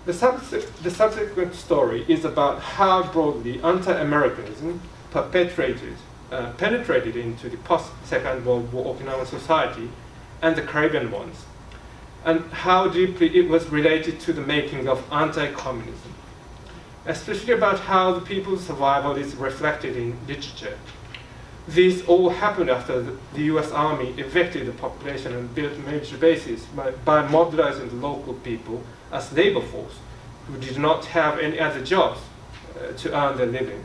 The subsequent story is about how broadly anti-Americanism penetrated into the post-Second World War Okinawan society and the Caribbean ones, and how deeply it was related to the making of anti-communism, especially about how the people's survival is reflected in literature. These all happened after the US Army evicted the population and built military bases by mobilizing the local people as labor force who did not have any other jobs to earn their livings.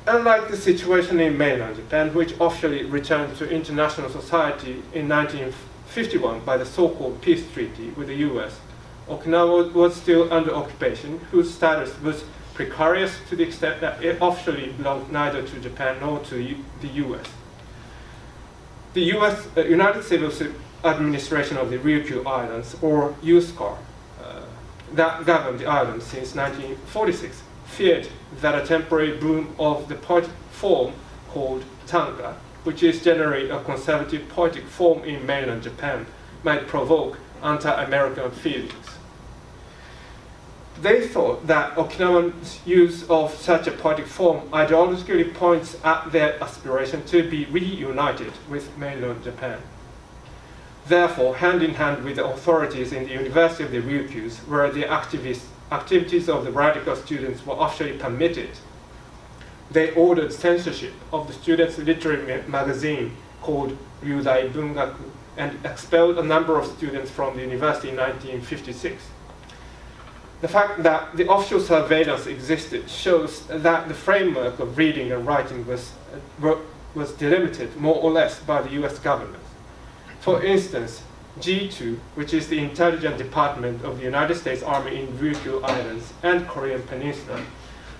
Unlike the situation in mainland Japan, which officially returned to international society in 1951 by the so-called peace treaty with the US, Okinawa was still under occupation, whose status was precarious to the extent that it officially belonged neither to Japan nor to the US. The United Civil Administration of the Ryukyu Islands, or USCAR, that governed the island since 1946, feared that a temporary boom of the poetic form called tanka, which is generally a conservative poetic form in mainland Japan, might provoke anti-American feelings. They thought that Okinawan's use of such a poetic form ideologically points at their aspiration to be reunited with mainland Japan. Therefore, hand in hand with the authorities in the University of the Ryukyus, where the activities of the radical students were officially permitted, they ordered censorship of the students' literary magazine called Ryudai Bungaku and expelled a number of students from the university in 1956. The fact that the official surveillance existed shows that the framework of reading and writing was delimited more or less by the US government. For instance, G2, which is the intelligence department of the United States Army in Ryukyu Islands and Korean Peninsula,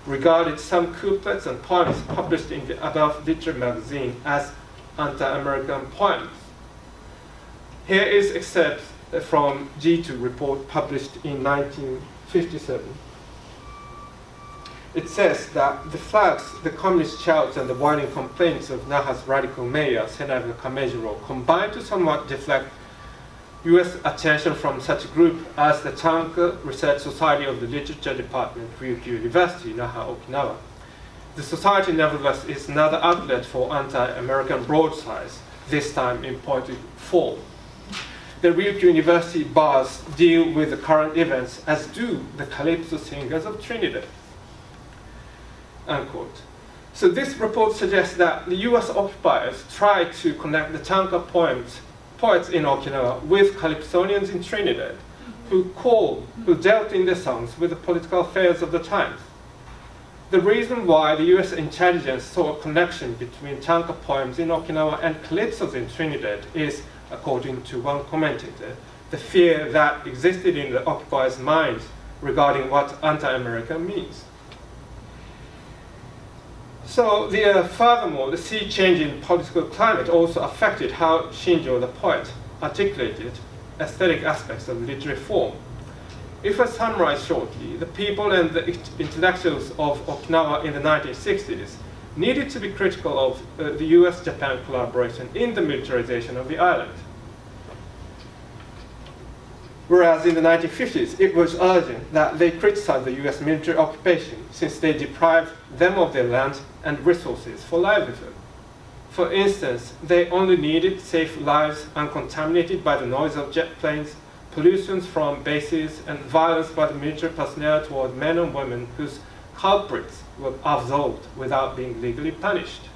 regarded some couplets and poems published in the above literary magazine as anti-American poems. Here is excerpt from G2 report published in 1957. It says that the flags, the communist shouts, and the whining complaints of Naha's radical mayor, Senator Kamejiro, combined to somewhat deflect US attention from such a group as the Tanka Research Society of the Literature Department, Ryukyu University, Naha, Okinawa. The society, nevertheless, is another outlet for anti-American broadsides, this time in poetic form. The Ryukyu University bars deal with the current events, as do the calypso singers of Trinidad. Unquote. So this report suggests that the US occupiers tried to connect the tanka poets in Okinawa with calypsonians in Trinidad, who dealt in their songs with the political affairs of the times. The reason why the US intelligence saw a connection between tanka poems in Okinawa and calypsos in Trinidad is, according to one commentator, the fear that existed in the occupiers' minds regarding what anti-American means. So, furthermore, the sea change in political climate also affected how Shinjo, the poet, articulated aesthetic aspects of literary form. If I summarize shortly, the people and the intellectuals of Okinawa in the 1960s needed to be critical of the US-Japan collaboration in the militarization of the island. Whereas in the 1950s, it was urgent that they criticize the US military occupation since they deprived them of their land and resources for livelihood. For instance, they only needed safe lives uncontaminated by the noise of jet planes, pollutions from bases, and violence by the military personnel toward men and women whose culprits were absolved without being legally punished.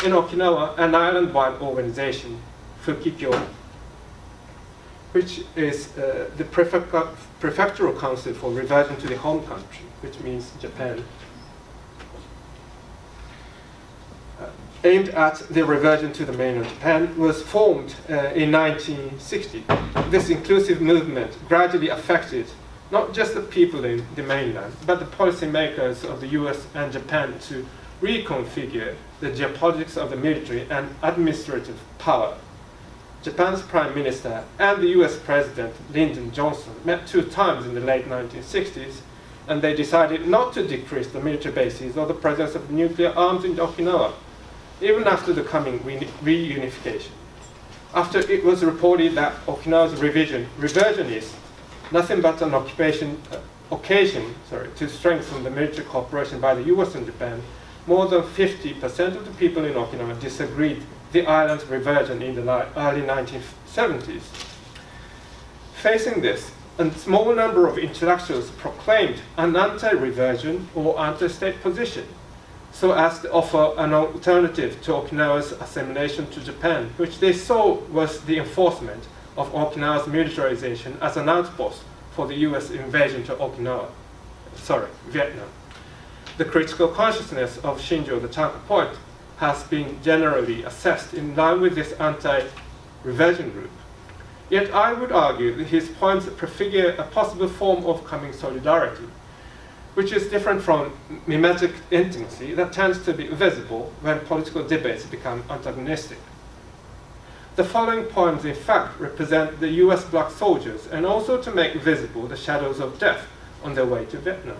In Okinawa, an island-wide organization, Fukikyo, which is the prefectural council for reversion to the home country, which means Japan, aimed at the reversion to the mainland Japan, was formed in 1960. This inclusive movement gradually affected not just the people in the mainland, but the policymakers of the US and Japan to reconfigure the geopolitics of the military and administrative power. Japan's Prime Minister and the US President Lyndon Johnson met 2 times in the late 1960s, and they decided not to decrease the military bases or the presence of nuclear arms in Okinawa. even after the coming reunification. After it was reported that Okinawa's reversion is nothing but an occasion to strengthen the military cooperation by the US and Japan, more than 50% of the people in Okinawa disagreed with the island's reversion in the early 1970s. Facing this, a small number of intellectuals proclaimed an anti-reversion or anti-state position, so as to offer an alternative to Okinawa's assimilation to Japan, which they saw was the enforcement of Okinawa's militarization as an outpost for the US invasion to Vietnam. The critical consciousness of Shinjo, the tanka poet, has been generally assessed in line with this anti-reversion group. Yet I would argue that his poems prefigure a possible form of coming solidarity, which is different from mimetic intimacy that tends to be visible when political debates become antagonistic. The following poems, in fact, represent the US black soldiers and also to make visible the shadows of death on their way to Vietnam.